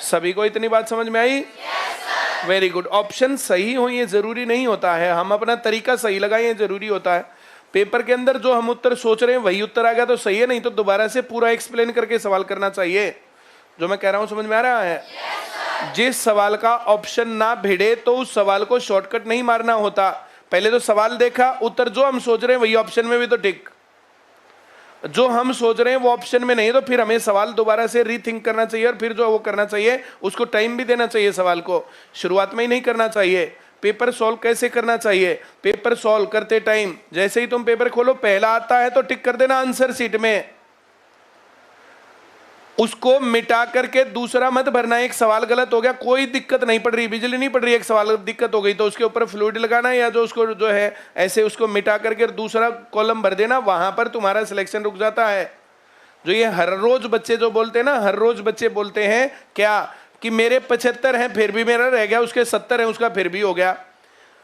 सभी को इतनी बात समझ में आई? Very good. ऑप्शन सही हो ये जरूरी नहीं होता है, हम अपना तरीका सही लगाएं ये जरूरी होता है। पेपर के अंदर जो हम उत्तर सोच रहे हैं वही उत्तर आ गया तो सही है, नहीं तो दोबारा से पूरा एक्सप्लेन करके सवाल करना चाहिए। जो मैं कह रहा हूं समझ में आ रहा है? जिस सवाल का ऑप्शन ना भिड़े तो उस सवाल को शॉर्टकट नहीं मारना होता। पहले तो सवाल देखा, उत्तर जो हम सोच रहे हैं वही ऑप्शन में भी तो टिक, जो हम सोच रहे हैं वो ऑप्शन में नहीं, तो फिर हमें सवाल दोबारा से रीथिंक करना चाहिए और फिर जो वो करना चाहिए उसको टाइम भी देना चाहिए। सवाल को शुरुआत में ही नहीं करना चाहिए। पेपर सॉल्व कैसे करना चाहिए? पेपर सॉल्व करते टाइम जैसे ही तुम पेपर खोलो पहला आता है तो टिक कर देना आंसर शीट में, उसको मिटा करके दूसरा मत भरना। एक सवाल गलत हो गया, कोई दिक्कत नहीं पड़ रही, बिजली नहीं पड़ रही, एक सवाल दिक्कत हो गई तो उसके ऊपर फ्लूइड लगाना या जो उसको जो है ऐसे उसको मिटा करके दूसरा कॉलम भर देना, वहां पर तुम्हारा सिलेक्शन रुक जाता है। जो ये हर रोज बच्चे जो बोलते हैं ना, हर रोज बच्चे बोलते हैं क्या कि मेरे 75 हैं फिर भी मेरा रह गया, उसके 70 हैं उसका फिर भी हो गया।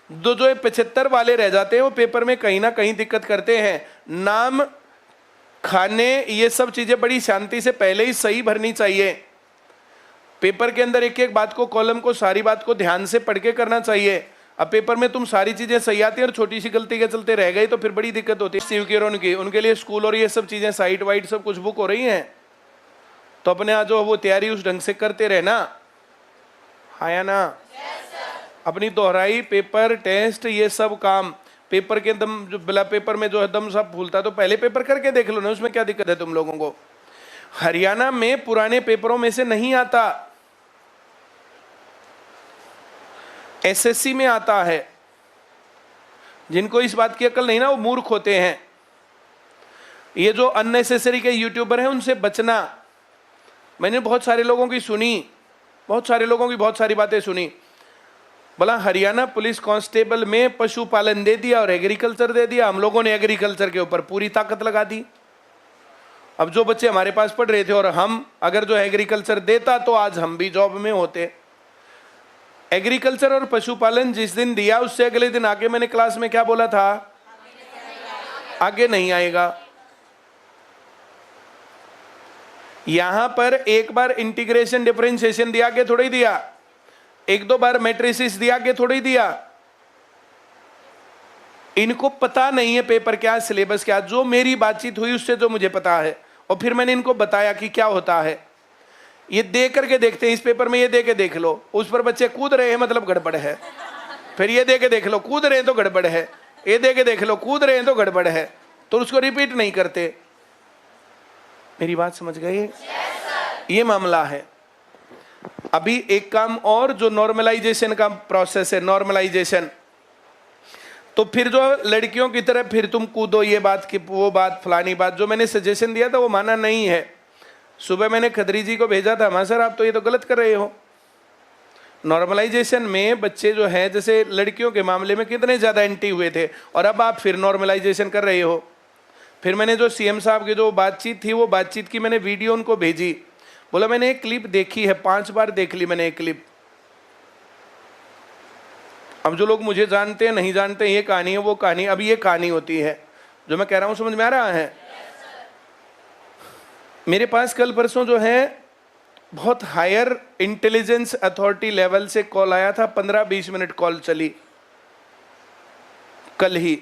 जो 75 वाले रह जाते हैं वो पेपर में कहीं ना कहीं दिक्कत करते हैं। नाम, खाने, ये सब चीजें बड़ी शांति से पहले ही सही भरनी चाहिए। पेपर के अंदर एक एक बात को, कॉलम को, सारी बात को ध्यान से पढ़ के करना चाहिए। अब पेपर में तुम सारी चीजें सही आती है और छोटी सी गलती के चलते रह गई तो फिर बड़ी दिक्कत होती है। उनके लिए स्कूल और ये सब चीजें साइट वाइट सब कुछ बुक हो रही हैं, तो अपने यहाँ जो वो तैयारी उस ढंग से करते रहना। आया ना? अपनी दोहराई, पेपर, टेस्ट, ये सब काम पेपर के दम, जो बिला पेपर में जो है दम सब भूलता, तो पहले पेपर करके देख लो ना, उसमें क्या दिक्कत है तुम लोगों को? हरियाणा में पुराने पेपरों में से नहीं आता, एसएससी में आता है। जिनको इस बात की अकल नहीं ना वो मूर्ख होते हैं। ये जो अननेसेसरी के यूट्यूबर हैं उनसे बचना। मैंने बहुत सारे लोगों की सुनी, बहुत सारे लोगों की बहुत सारी बातें सुनी। बोला हरियाणा पुलिस कांस्टेबल में पशुपालन दे दिया और एग्रीकल्चर दे दिया, हम लोगों ने एग्रीकल्चर के ऊपर पूरी ताकत लगा दी। अब जो बच्चे हमारे पास पढ़ रहे थे और हम अगर जो एग्रीकल्चर देता तो आज हम भी जॉब में होते। एग्रीकल्चर और पशुपालन जिस दिन दिया उससे अगले दिन आके मैंने क्लास में क्या बोला था? आगे नहीं आएगा। यहां पर एक बार इंटीग्रेशन डिफरेंशिएशन दिया के थोड़ी दिया, एक दो बार मैट्रिसेस दिया के थोड़ी दिया। इनको पता नहीं है पेपर क्या, सिलेबस क्या। जो मेरी बातचीत हुई उससे जो मुझे पता है और फिर मैंने इनको बताया कि क्या होता है। ये दे करके देखते हैं, इस पेपर में ये दे के देख लो, उस पर बच्चे कूद रहे हैं मतलब गड़बड़ है। फिर ये दे के देख लो, कूद रहे हैं तो गड़बड़ है। ये दे के देख लो, कूद रहे हैं तो गड़बड़ है, तो उसको रिपीट नहीं करते। मेरी बात समझ गए? ये मामला है। अभी एक काम और, जो नॉर्मलाइजेशन का प्रोसेस है, नॉर्मलाइजेशन, तो फिर जो लड़कियों की तरह फिर तुम कूदो, ये बात की वो बात फलानी बात, जो मैंने सजेशन दिया था वो माना नहीं है। सुबह मैंने खदरी जी को भेजा था, मां सर आप तो ये तो गलत कर रहे हो। नॉर्मलाइजेशन में बच्चे जो है, जैसे लड़कियों के मामले में कितने ज्यादा एंटी हुए थे और अब आप फिर नॉर्मलाइजेशन कर रहे हो। फिर मैंने जो सीएम साहब की जो बातचीत थी वो बातचीत की मैंने वीडियो उनको भेजी। बोला मैंने एक क्लिप देखी है, 5 बार देख ली मैंने एक क्लिप। अब जो लोग मुझे जानते हैं नहीं जानते, ये कहानी है वो कहानी। अब ये कहानी होती है, जो मैं कह रहा हूं समझ में आ रहा है? मेरे पास कल परसों जो है बहुत हायर इंटेलिजेंस अथॉरिटी लेवल से कॉल आया था, 15-20 मिनट कॉल चली कल ही,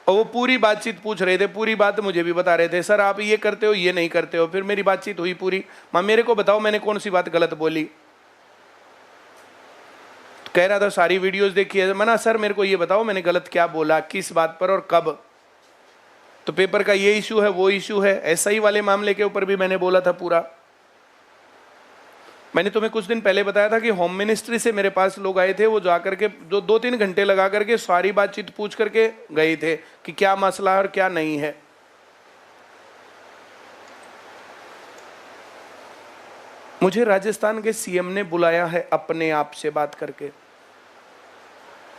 और वो पूरी बातचीत पूछ रहे थे, पूरी बात मुझे भी बता रहे थे, सर आप ये करते हो ये नहीं करते हो। फिर मेरी बातचीत हुई पूरी, माँ मेरे को बताओ मैंने कौन सी बात गलत बोली। तो कह रहा था सारी वीडियोस देखी है। मना सर मेरे को ये बताओ मैंने गलत क्या बोला, किस बात पर और कब। तो पेपर का ये इशू है वो इशू है, ऐसा ही वाले मामले के ऊपर भी मैंने बोला था पूरा। मैंने तुम्हें कुछ दिन पहले बताया था कि होम मिनिस्ट्री से मेरे पास लोग आए थे, वो जाकर के जो 2-3 घंटे लगा करके सारी बातचीत पूछ करके गए थे कि क्या मसला है और क्या नहीं है। मुझे राजस्थान के सीएम ने बुलाया है अपने आप से बात करके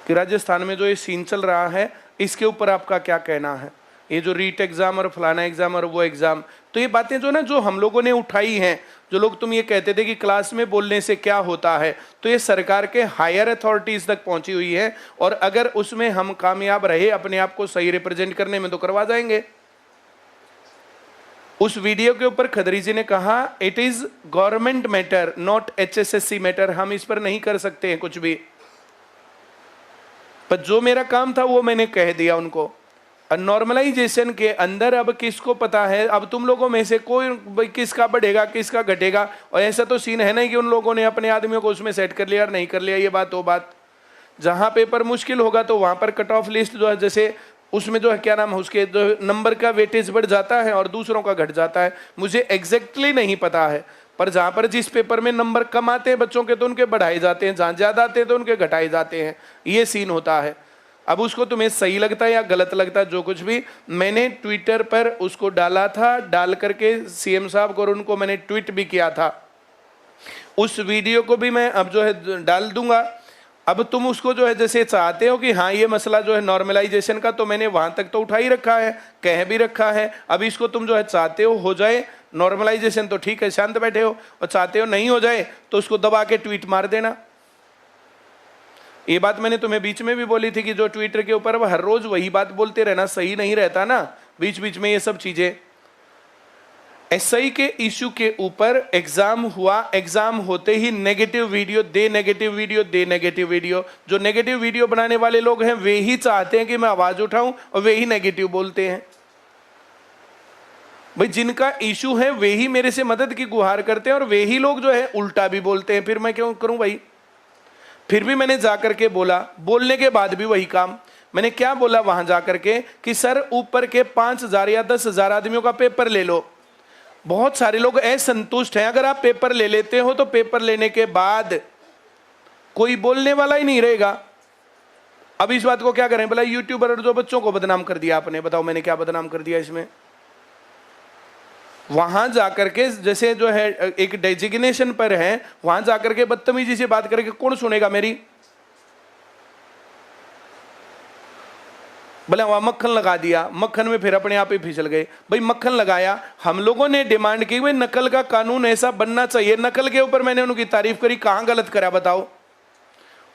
कि राजस्थान में जो ये सीन चल रहा है इसके ऊपर आपका क्या कहना है। ये जो रीट एग्जाम और फलाना एग्जाम और वो एग्जाम, तो ये बातें जो ना जो हम लोगों ने उठाई हैं, जो लोग तुम ये कहते थे कि क्लास में बोलने से क्या होता है, तो ये सरकार के हायर अथॉरिटीज तक पहुंची हुई है। और अगर उसमें हम कामयाब रहे अपने आप को सही रिप्रेजेंट करने में तो करवा जाएंगे। उस वीडियो के ऊपर खदरी जी ने कहा it is government matter not HSSC matter, हम इस पर नहीं कर सकते हैं कुछ भी। पर जो मेरा काम था वो मैंने कह दिया उनको। नॉर्मलाइजेशन के अंदर अब किसको पता है, अब तुम लोगों में से कोई किसका बढ़ेगा किसका घटेगा, और ऐसा तो सीन है नहीं कि उन लोगों ने अपने आदमियों को उसमें सेट कर लिया और नहीं कर लिया, ये बात वो बात। जहां पेपर मुश्किल होगा तो वहां पर कट ऑफ लिस्ट जो है, जैसे उसमें जो है क्या नाम है उसके जो नंबर का वेटेज बढ़ जाता है और दूसरों का घट जाता है, मुझे एग्जैक्टली नहीं पता है। पर जहां पर जिस पेपर में नंबर कम आते हैं बच्चों के तो उनके बढ़ाए जाते हैं, जहां ज्यादा आते हैं तो उनके घटाए जाते हैं, ये सीन होता है। अब उसको तुम्हें सही लगता है या गलत लगता है जो कुछ भी, मैंने ट्विटर पर उसको डाला था, डाल करके CM साहब को और उनको मैंने ट्वीट भी किया था। उस वीडियो को भी मैं अब जो है डाल दूंगा। अब तुम उसको जो है जैसे चाहते हो कि हाँ ये मसला जो है नॉर्मलाइजेशन का, तो मैंने वहां तक तो उठा ही रखा है, कह भी रखा है। अब इसको तुम जो है चाहते हो जाए नॉर्मलाइजेशन तो ठीक है, शांत बैठे हो, और चाहते हो नहीं हो जाए तो उसको दबा के ट्वीट मार देना। ये बात मैंने तुम्हें बीच में भी बोली थी कि जो ट्विटर के ऊपर हर रोज वही बात बोलते रहना सही नहीं रहता ना, बीच बीच में ये सब चीजें। SI के इशू के ऊपर एग्जाम हुआ, एग्जाम होते ही नेगेटिव वीडियो दे, नेगेटिव वीडियो दे, नेगेटिव वीडियो। जो नेगेटिव वीडियो बनाने वाले लोग हैं वे ही चाहते हैं कि मैं आवाज उठाऊं और वे ही नेगेटिव बोलते हैं। भाई जिनका इशू है वे ही मेरे से मदद की गुहार करते हैं और वे ही लोग जो है उल्टा भी बोलते हैं, फिर मैं क्यों करूं भाई। फिर भी मैंने जाकर के बोला, बोलने के बाद भी वही काम। मैंने क्या बोला वहां जाकर के कि सर ऊपर के 5,000 या 10,000 आदमियों का पेपर ले लो। बहुत सारे लोग असंतुष्ट हैं, अगर आप पेपर ले लेते हो तो पेपर लेने के बाद कोई बोलने वाला ही नहीं रहेगा। अब इस बात को क्या करें, बोला यूट्यूबर और जो बच्चों को बदनाम कर दिया आपने, बताओ मैंने क्या बदनाम कर दिया इसमें। वहां जाकर के जैसे जो है एक डेजिग्नेशन पर है, वहां जाकर के बदतमीजी से बात करके कौन सुनेगा मेरी। बोले वहां मक्खन लगा दिया, मक्खन में फिर अपने आप ही फिसल गए। भाई मक्खन लगाया, हम लोगों ने डिमांड की भाई नकल का कानून ऐसा बनना चाहिए। नकल के ऊपर मैंने उनकी तारीफ करी, कहां गलत करा बताओ।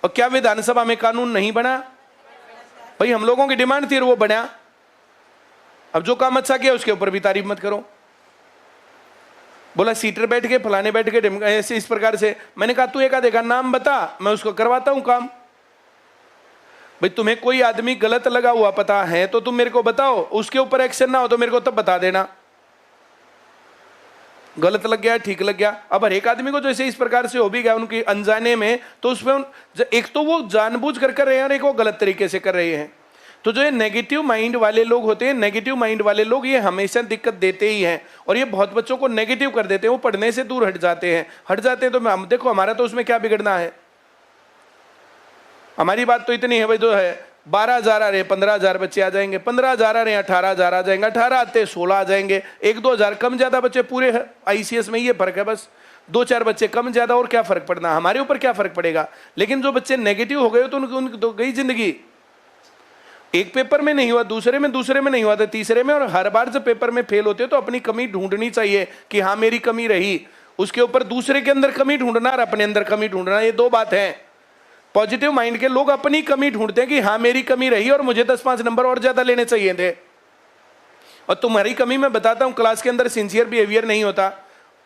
और क्या विधानसभा में कानून नहीं बना? भाई हम लोगों की डिमांड थी और वो बना। अब जो काम अच्छा किया उसके ऊपर भी तारीफ मत करो। बोला सीटर बैठ के फलाने बैठ के ऐसे इस प्रकार से। मैंने कहा तू एक आधे नाम बता, मैं उसको करवाता हूं काम। भाई तुम्हें कोई आदमी गलत लगा हुआ पता है तो तुम मेरे को बताओ, उसके ऊपर एक्शन ना हो तो मेरे को तब बता देना। गलत लग गया ठीक लग गया। अब हर एक आदमी को जैसे इस प्रकार से हो भी गया उनकी अनजाने में, तो उसमें एक तो वो जानबूझ कर रहे हैं और एक वो गलत तरीके से कर रहे हैं। तो जो ये नेगेटिव माइंड वाले लोग होते हैं, नेगेटिव माइंड वाले लोग ये हमेशा दिक्कत देते ही हैं और ये बहुत बच्चों को नेगेटिव कर देते हैं। वो पढ़ने से दूर हट जाते हैं तो हम देखो हमारा तो उसमें क्या बिगड़ना है। हमारी बात तो इतनी है भाई जो है 12,000 आ रहे 15,000 बच्चे आ जाएंगे, 15,000 आ रहे 18,000 आ जाएंगे, 18 आते 16 आ जाएंगे, 1-2 कम ज्यादा बच्चे पूरे ICS में ये फर्क है बस। 2-4 बच्चे कम ज्यादा और क्या फर्क पड़ना, हमारे ऊपर क्या फर्क पड़ेगा। लेकिन जो बच्चे नेगेटिव हो गए तो उनकी तो गई जिंदगी। एक पेपर में नहीं हुआ दूसरे में नहीं हुआ तो तीसरे में, और हर बार जब पेपर में फेल होते हो तो अपनी कमी ढूंढनी चाहिए कि हाँ मेरी कमी रही, उसके ऊपर दूसरे के अंदर कमी ढूंढना और अपने अंदर कमी ढूंढना, ये दो बात है। पॉजिटिव माइंड के लोग अपनी कमी ढूंढते हैं कि हाँ मेरी कमी रही और मुझे 10-5 नंबर और ज्यादा लेने चाहिए थे। और तुम्हारी कमी मैं बताता हूं, क्लास के अंदर सिंसियर बिहेवियर नहीं होता,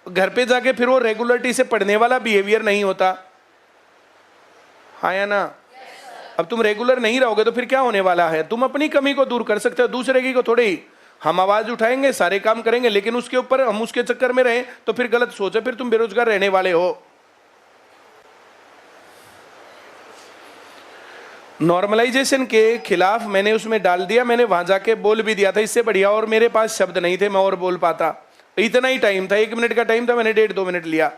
घर पे जाके फिर वो रेगुलरिटी से पढ़ने वाला बिहेवियर नहीं होता, हाँ या ना। अब तुम रेगुलर नहीं रहोगे तो फिर क्या होने वाला है। तुम अपनी कमी को दूर कर सकते हो, दूसरे की को थोड़ी। हम आवाज उठाएंगे सारे काम करेंगे लेकिन उसके ऊपर हम उसके चक्कर में रहें तो फिर गलत सोच है, फिर तुम बेरोजगार रहने वाले हो। नॉर्मलाइजेशन के खिलाफ मैंने उसमें डाल दिया, मैंने वहां जाके बोल भी दिया था, इससे बढ़िया और मेरे पास शब्द नहीं थे मैं और बोल पाता। इतना ही टाइम था, 1 मिनट का टाइम था, मैंने 1.5-2 मिनट लिया।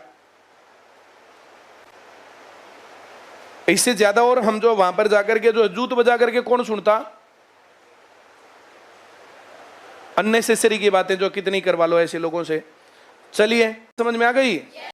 इससे ज्यादा और हम जो वहां पर जाकर के जो जूत बजा करके कौन सुनता। अननेसेसरी की बातें जो कितनी करवा लो ऐसे लोगों से। चलिए समझ में आ गई।